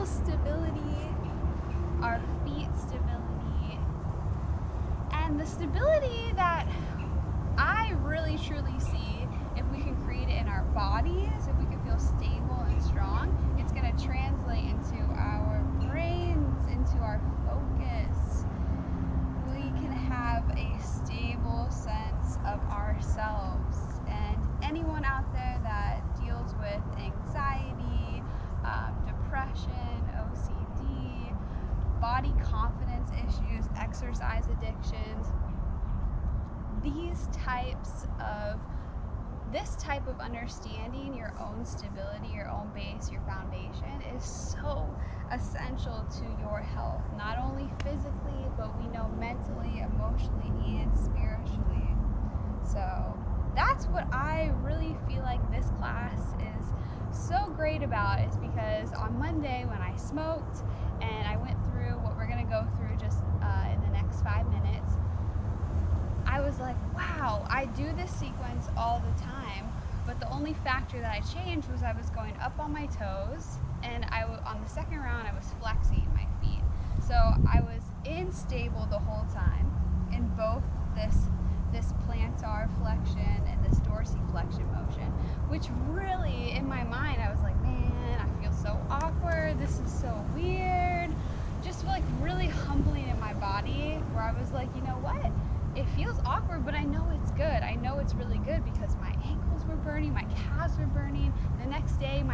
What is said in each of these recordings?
ankle stability, our feet stability, and the stability that I really truly see if we can create it in our bodies, if we can feel stable and strong, it's going to translate into our brains, into our focus. We can have a stable sense of ourselves. And anyone out there that deals with anxiety, depression, OCD, body confidence issues, exercise addictions, this type of understanding your own stability, your own base, your foundation is so essential to your health, not only physically, but we know mentally, emotionally, and spiritually. So that's what I really feel like this class is so great about, is because on Monday when I smoked and I went through what we're going to go through just in the next 5 minutes, I was like, wow, I do this sequence all the time, but the only factor that I changed was I was going up on my toes, and on the second round I was flexing my feet. So I was instable the whole time in both this plantar flexion and this dorsiflexion motion, which really, in my mind, I was like, man, I feel so awkward, this is so weird, just like really humbling in my body, where I was like, you know what? It feels awkward, but I know it's good. I know it's really good because my ankles were burning, my calves were burning. The next day,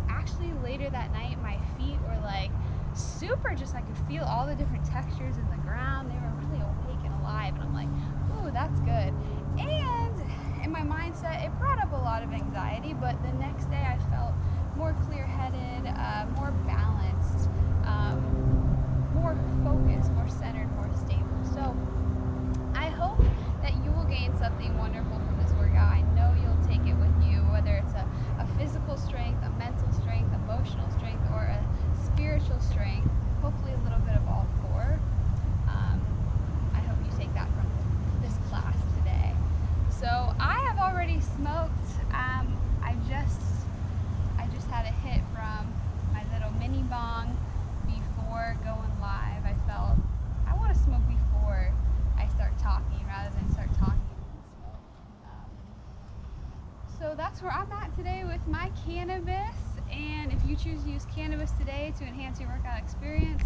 actually later that night, my feet were like super, just I could feel all the different textures in the ground. They were really awake and alive, and I'm like, ooh, that's good. And in my mindset, it brought up a lot of anxiety, but the next day I felt more clear-headed, more balanced, more focused, more centered, more stable. So I hope that you will gain something wonderful from this workout. I know you'll take it with you, whether it's a physical strength, a mental strength, emotional strength, or a spiritual strength, hopefully a little bit of all four. I hope you take that from this class today. So I have already smoked. I just had a hit from my little mini bong before going live. I felt I want to smoke before I start talking rather than start talking and smoke. So that's where I'm at today with my cannabis. And if you choose to use cannabis today to enhance your workout experience,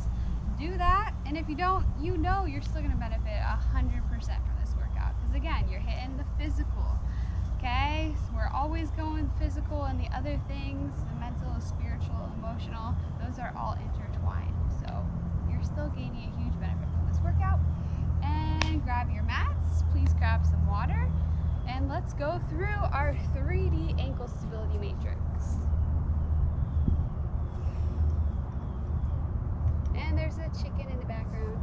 do that. And if you don't, you know you're still going to benefit 100% from this workout. Because again, you're hitting the physical. Okay? So we're always going physical, and the other things, the mental, spiritual, emotional, those are all intertwined. So you're still gaining a huge benefit from this workout. And grab your mats, please grab some water, and let's go through our 3D ankle stability matrix. And there's a chicken in the background.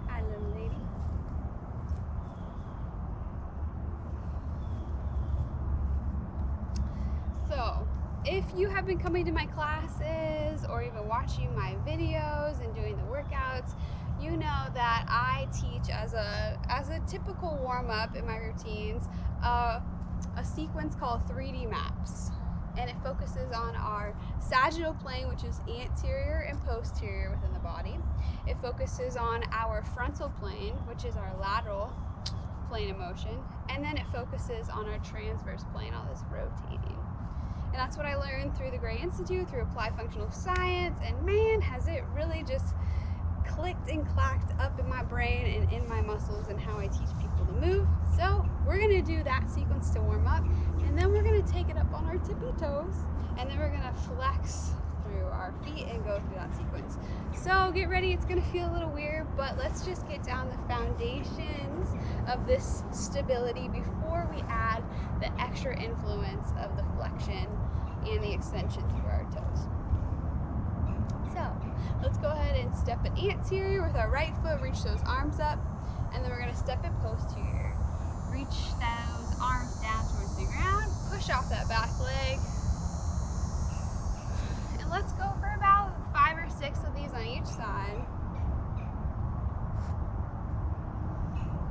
Hi, little lady. So, if you have been coming to my classes or even watching my videos and doing the workouts, you know that I teach as a typical warm-up in my routines a sequence called 3D maps, and it focuses on our sagittal plane, which is anterior and posterior within the body. It focuses on our frontal plane, which is our lateral plane of motion, and then it focuses on our transverse plane, all this rotating. And that's what I learned through the Gray Institute, through Applied Functional Science, and man, has it really just clicked and clacked up in my brain and in my muscles and how I teach people to move. So we're gonna do that sequence to warm up, and then we're gonna take it up on our tippy toes, and then we're gonna flex through our feet and go through that sequence. So get ready, it's gonna feel a little weird, but let's just get down the foundations of this stability before we add the extra influence of the flexion and the extension through our toes. So let's go ahead and step it anterior with our right foot, reach those arms up, and then we're gonna step it posterior. Reach those arms down towards the ground, push off that back leg, and let's go for about 5 or 6 of these on each side.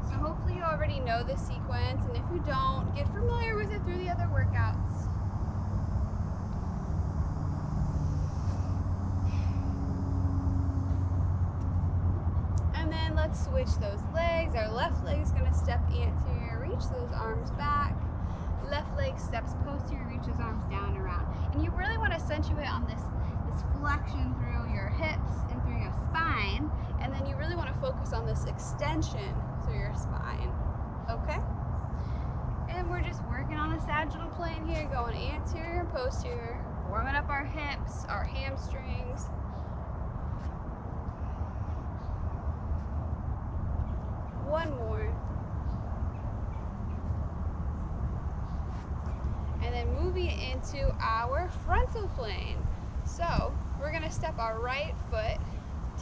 So hopefully you already know the sequence, and if you don't, get familiar with it through the other workouts. And then let's switch those legs. Our left leg is going to step anterior, reach those arms back. Left leg steps posterior, reach those arms down and around. And you really want to accentuate on this flexion through your hips and through your spine. And then you really want to focus on this extension through your spine. Okay? And we're just working on the sagittal plane here, going anterior and posterior, warming up our hips, our hamstrings. One more. And then moving into our frontal plane. So we're going to step our right foot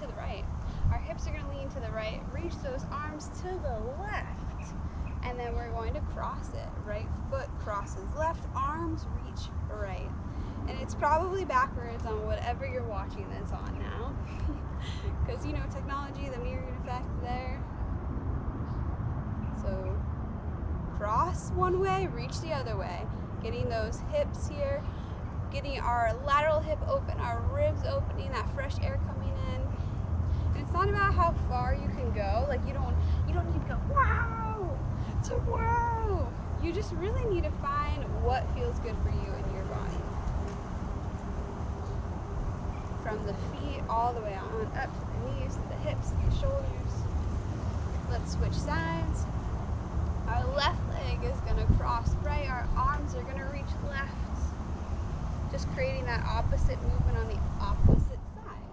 to the right. Our hips are going to lean to the right, reach those arms to the left, and then we're going to cross it. Right foot crosses left, arms reach right. And it's probably backwards on whatever you're watching this on now. Because, you know, technology, the mirroring effect there. So cross one way, reach the other way. Getting those hips here, getting our lateral hip open, our ribs opening, that fresh air coming in. And it's not about how far you can go. Like you don't need to go wow to wow. You just really need to find what feels good for you in your body. From the feet all the way on up to the knees, to the hips, to the shoulders. Let's switch sides. Our left leg is going to cross right, our arms are going to reach left. Just creating that opposite movement on the opposite side.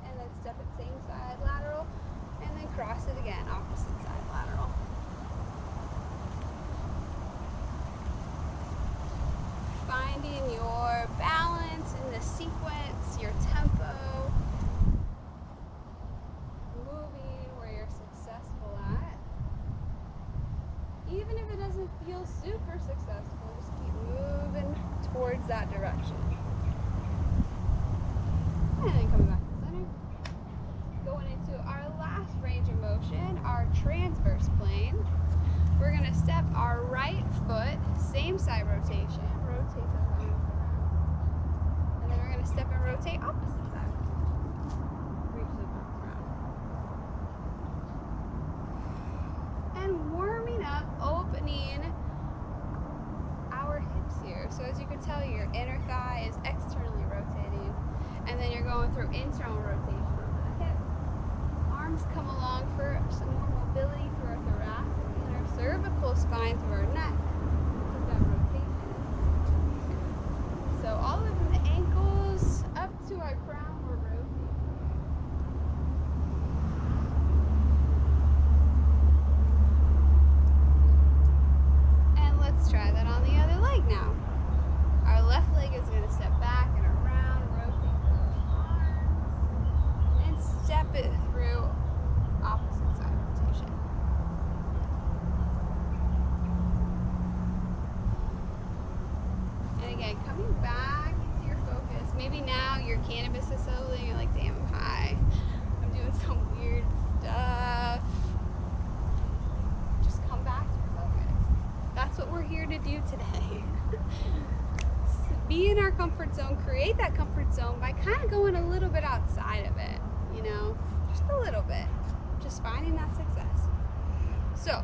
And then step it same side lateral, and then cross it again, opposite side lateral. Finding your balance in the sequence, your tempo. Moving where you're successful at. Even if it doesn't feel super successful, just keep moving towards that direction. And then coming back to the center. Going into our last range of motion, our transverse plane. We're going to step our right foot, same side rotation, rotate those arms around. And then we're going to step and rotate opposite side. Reach those arms around. And warming up, opening our hips here. So as you can tell, your inner thigh is externally rotating, and then you're going through internal rotation over the hip. Arms come along for some more mobility through our thoracic and our cervical spine through our neck. With that rotation. So all the way from the ankles up to our crown, we're rotating. Let's try that on the other leg now. Our left leg is going to step back and around, rotate those arms, and step it through opposite side rotation. And again, coming back into your focus. Maybe now your cannabis is settling, you're like, damn, I'm high. I'm doing some weird stuff. Just come back to your focus. That's what we're here to do today. Be in our comfort zone, create that comfort zone by kind of going a little bit outside of it, you know, just a little bit, just finding that success. So,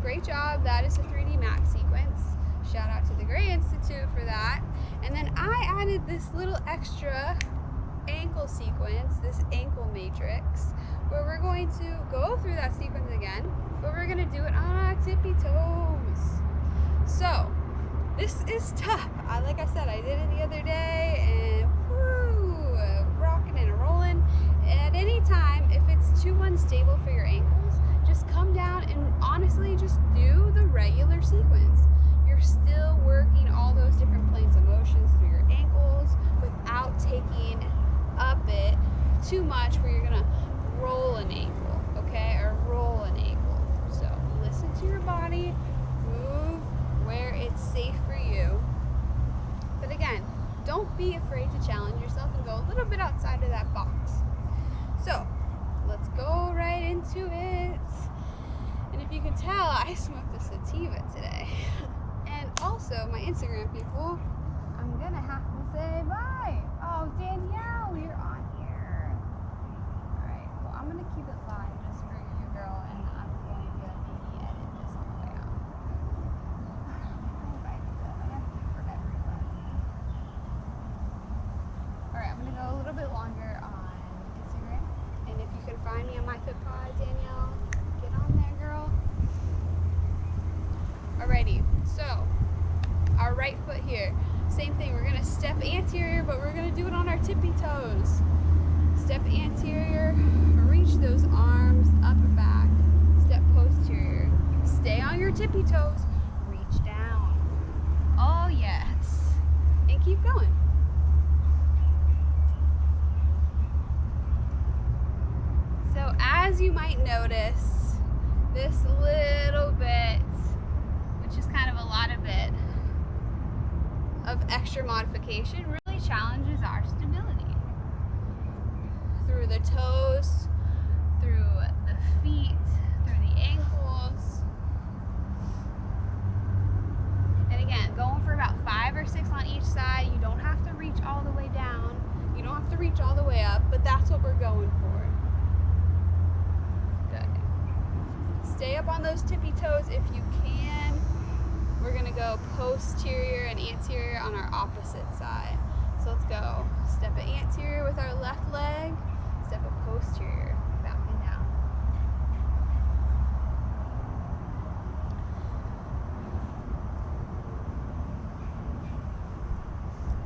great job. That is the 3D max sequence. Shout out to the Gray Institute for that. And then I added this little extra ankle sequence, this ankle matrix, where we're going to go through that sequence again, but we're going to do it on our tippy toes. So, this is tough. Like I said, I did it the other day, and whoo, rocking and rolling. At any time, if it's too unstable for your ankles, just come down and honestly just do the regular sequence. You're still working all those different planes of motions through your ankles without taking up it too much where you're gonna roll an ankle, okay, or roll an ankle. So listen to your body, move where it's safe for you. But again, don't be afraid to challenge yourself and go a little bit outside of that box. So let's go right into it. And if you can tell, I smoked a sativa today. And also, my Instagram people, I'm gonna have to say bye. Oh, Danielle, you're on here. Alright, well, I'm gonna keep it live just for you, girl, and I'm going to maybe edit this on the way out. I invited them. I have to do for everybody. Alright, I'm gonna go a little bit longer on Instagram. And if you can find me on MyFitPod, Danielle, get on there, girl. Alrighty, so our right foot here, same thing. We're gonna step anterior, but we're gonna do it on our tippy toes. Step anterior, reach those arms up and back. Step posterior, stay on your tippy toes, reach down. Oh yes, and keep going. So as you might notice, this little bit, which is kind of a lot of it, of extra modification really challenges our stability. Through the toes, through the feet, through the ankles. And again, going for about 5 or 6 on each side. You don't have to reach all the way down. You don't have to reach all the way up, but that's what we're going for. Good. Stay up on those tippy toes if you can. We're gonna go posterior and anterior on our opposite side. So let's go. Step it anterior with our left leg, step it posterior, back and down.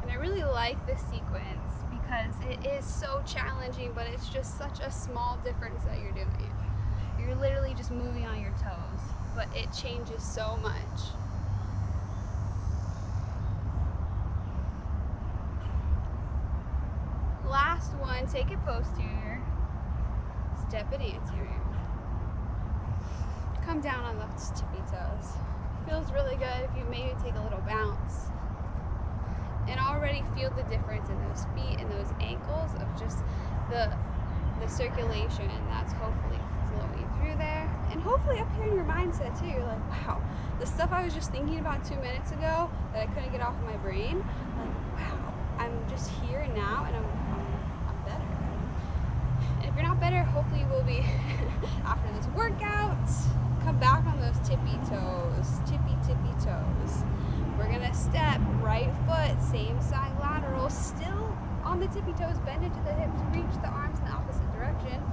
And I really like this sequence because it is so challenging, but it's just such a small difference that you're doing. You're literally just moving on your toes, but it changes so much. Last one, take it posterior, step it anterior. Come down on those tippy toes. Feels really good if you maybe take a little bounce. And already feel the difference in those feet and those ankles of just the circulation that's hopefully flowing through there. And hopefully up here in your mindset too, you're like, wow, the stuff I was just thinking about 2 minutes ago that I couldn't get off of my brain, like, wow, I'm just here and now and I'm better. And if you're not better, hopefully you will be after this workout. Come back on those tippy toes, tippy toes. We're gonna step right foot, same side lateral, still on the tippy toes, bend into the hips, reach the arms in the opposite direction.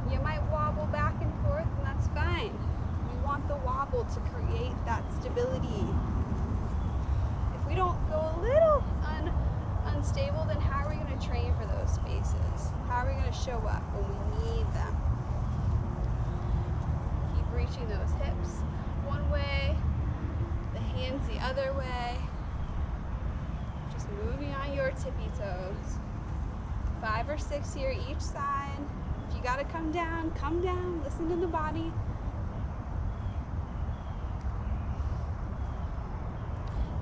You might wobble back and forth, and that's fine. We want the wobble to create that stability. If we don't go a little unstable, then how are we going to train for those spaces? How are we going to show up when we need them? Keep reaching those hips one way, the hands the other way. Just moving on your tippy toes. 5 or 6 here each side. If you got to come down, listen to the body.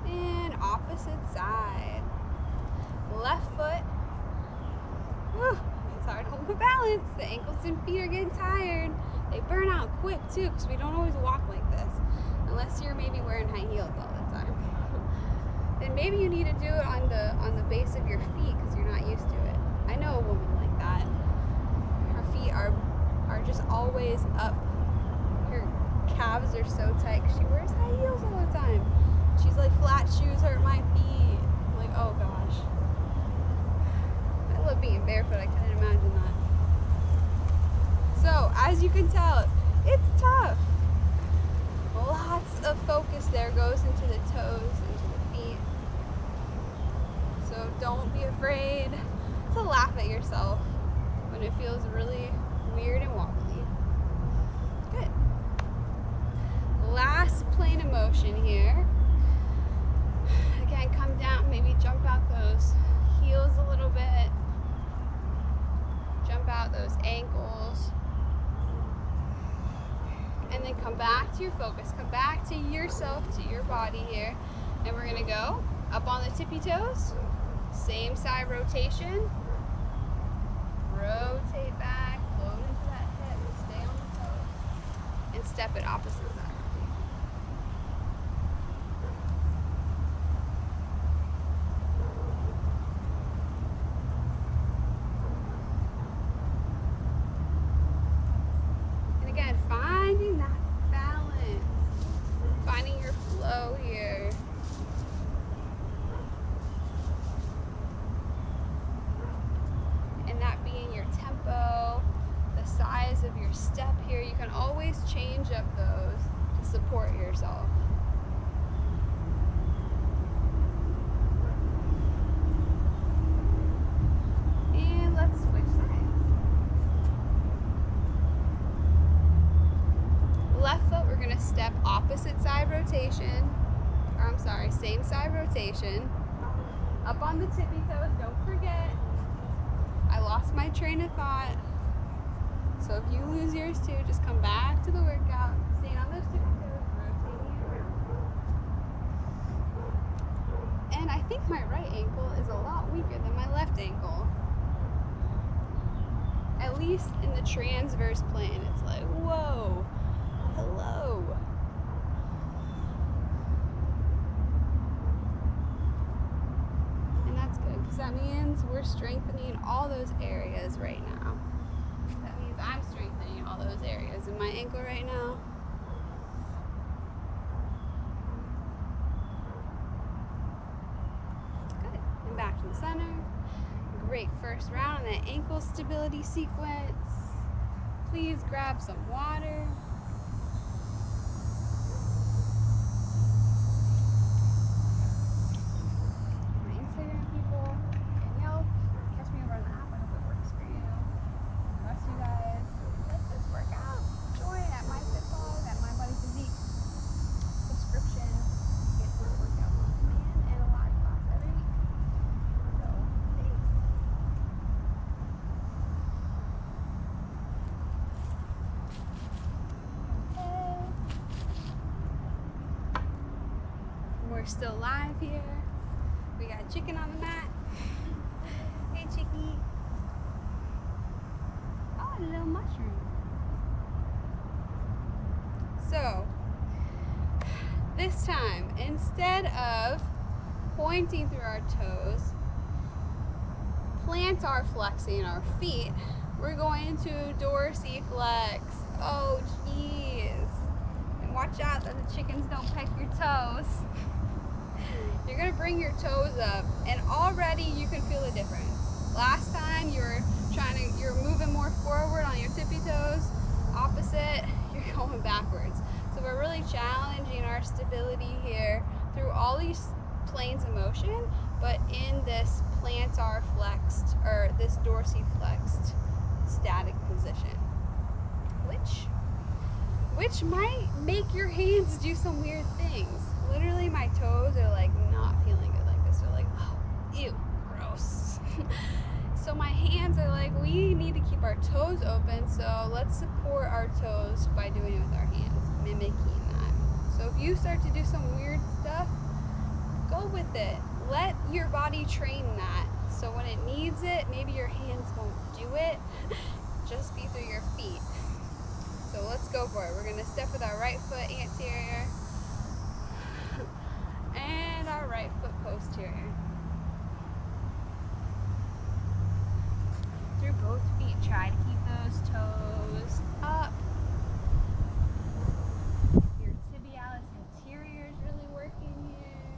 And opposite side. Left foot. Whew, it's hard to hold the balance. The ankles and feet are getting tired. They burn out quick too, because we don't always walk like this. Unless you're maybe wearing high heels all the time. Then maybe you need to do it on the base of your feet because you're not used to it. I know a woman like that. Her feet are just always up. Her calves are so tight because she wears high heels all the time. She's like, flat shoes hurt my feet. I'm like, oh gosh. I love being barefoot. I couldn't imagine that. So, as you can tell, it's tough. Lots of focus there goes into the toes, into the feet. So don't be afraid to laugh at yourself when it feels really weird and wobbly. Good. Last plane of motion here. Again, come down, maybe jump out those heels a little bit. Jump out those ankles. And then come back to your focus. Come back to yourself, to your body here. And we're gonna go up on the tippy toes. Same side rotation. Rotate back, float into that hip, stay on the toes. And Let's step it opposite side. And again, finding that balance, finding your flow here. And that being your tempo, the size of your step here. You can always change up those to support yourself. And let's switch sides. Left foot, we're gonna step opposite side rotation, or I'm sorry, same side rotation. Up on the tippy toes, don't forget. I lost my train of thought. So if you lose yours too, just come back to the workout, staying on those tippy toes, rotating it around. And I think my right ankle is a lot weaker than my left ankle. At least in the transverse plane, it's like, whoa, hello. And that's good, because that means we're strengthening all those areas right now. That means I'm strengthening all those areas in my ankle right now. Good. And back to the center. Great first round on that ankle stability sequence. Please grab some water. My Instagram people, Danielle, catch me over on the app. I hope it works for you. The rest of you guys, let this work out. Join at my Physique subscription. Get this workout on demand and a live class every week. So, thanks. Okay. We're still live here. We got chicken on the mat. Hey, chickie. Oh, a little mushroom. So, this time, instead of pointing through our toes, plantar flexing our feet, we're going to dorsiflex. Oh, jeez. And watch out that the chickens don't peck your toes. You're gonna bring your toes up, and already you can feel a difference. Last time you're moving more forward on your tippy toes. Opposite, you're going backwards. So we're really challenging our stability here through all these planes of motion, but in this plantar flexed, or this dorsiflexed static position, which might make your hands do some weird things. Literally, my toes are like not feeling good like this. They're like, oh, ew, gross. So my hands are like, we need to keep our toes open, so let's support our toes by doing it with our hands, mimicking that. So if you start to do some weird stuff, go with it. Let your body train that. So when it needs it, maybe your hands won't do it, just be through your feet. So let's go for it. We're gonna step with our right foot anterior and our right foot posterior. Through both feet, try to keep those toes up. Your tibialis anterior is really working here.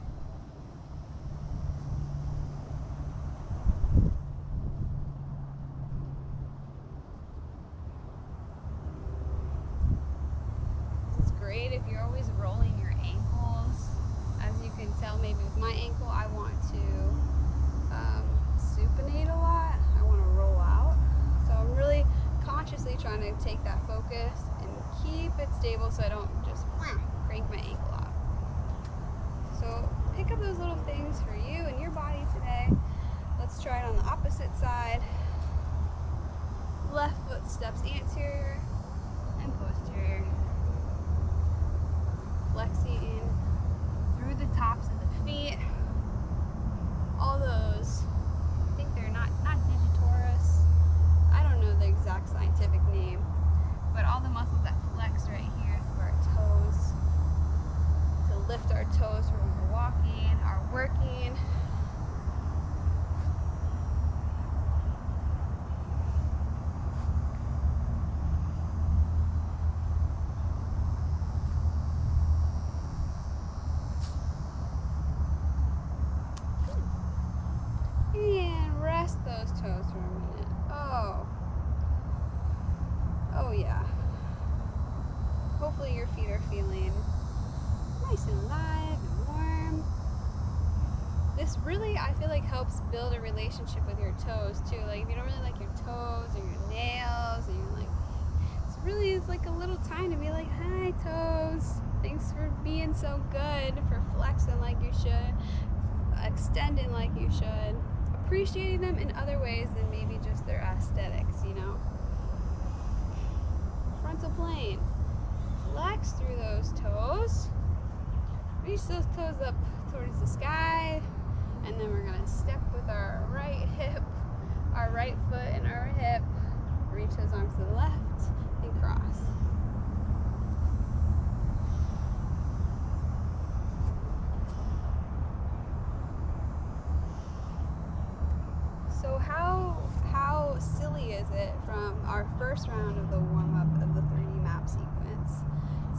This is great if you're always rolling your ankles. As you can tell, maybe with my ankle, I want to supinate a lot. I want to roll out. So I'm really consciously trying to take that focus and keep it stable so I don't just crank my ankle out. So pick up those little things for you and your body today. Let's try it on the opposite side. Left foot steps anterior and posterior. Flexing in through the tops of the feet. All those, I think they're not digitoris. I don't know the exact scientific name, but all the muscles that flex right here toes for when we're walking, are working. And rest those toes for a minute. Oh yeah. Hopefully your feet are feeling nice and alive and warm. This really, I feel like, helps build a relationship with your toes too. Like if you don't really like your toes or your nails, and you're like, this really is like a little time to be like, hi toes, thanks for being so good, for flexing like you should, extending like you should, appreciating them in other ways than maybe just their aesthetics, you know. Frontal plane. Flex through those toes. Reach those toes up towards the sky. And then we're going to step with our right hip, our right foot and our hip. Reach those arms to the left and cross. So how silly is it from our first round of the warm-up of the 3D map sequence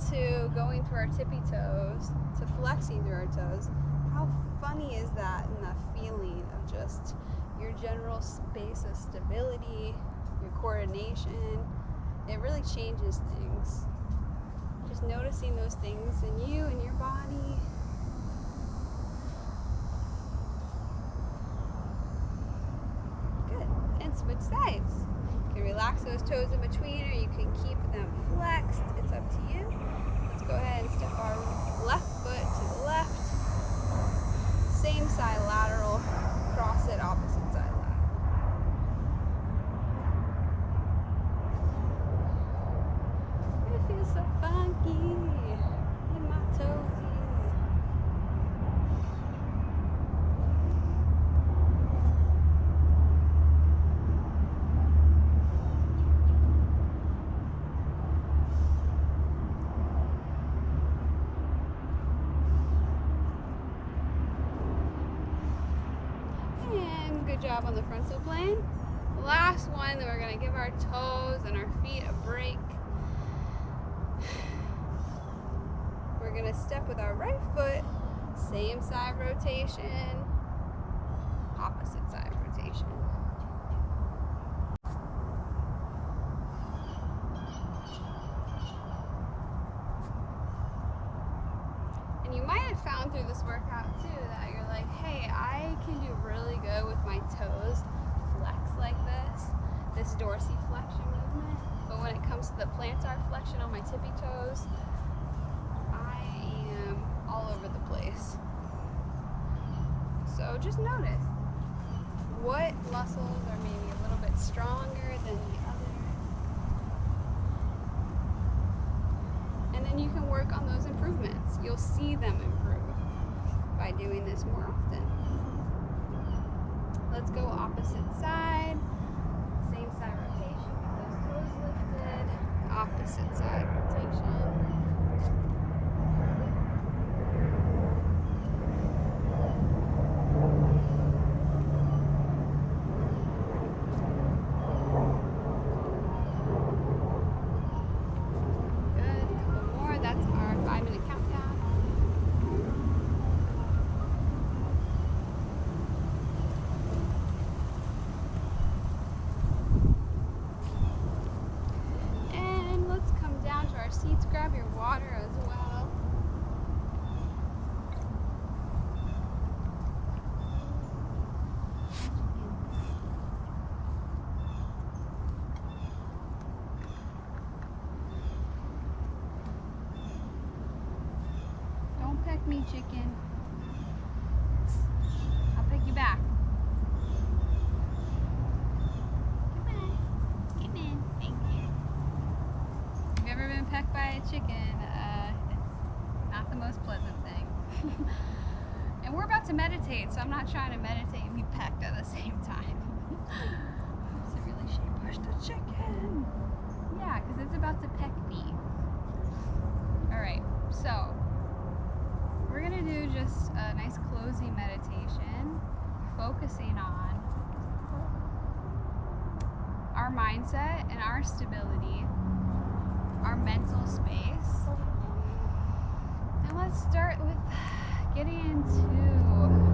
to going through our tippy toes, to flexing through our toes? How funny is that, and that feeling of just your general space of stability, your coordination? It really changes things. Just noticing those things in you and your body. And switch sides. You can relax those toes in between, or you can keep them flexed. It's up to you. Let's go ahead and step our left foot to the left. Same side lateral. Cross it, opposite side lateral. It feels so funky in my toesies. Good job on the frontal plane. The last one, then we're going to give our toes and our feet a break. We're going to step with our right foot, same side rotation, opposite side rotation. And you might have found through this workout too that you're like, hey, I can do really good with my toes flex like this dorsiflexion movement, but when it comes to the plantar flexion on my tippy toes, I am all over the place. So just notice what muscles are maybe a little bit stronger than the other, and then you can work on those improvements. You'll see them improve by doing this more often. Let's go opposite side. Same side rotation with those toes lifted. Opposite side rotation. Seats, grab your water as well. Don't peck me, chicken. I'll pick you back. Pecked by a chicken, it's not the most pleasant thing. And we're about to meditate, so I'm not trying to meditate and be pecked at the same time. So really, she pushed the chicken. Yeah, because it's about to peck me. Alright, so we're gonna a nice closing meditation, focusing on our mindset and our stability, our mental space. And let's start with getting into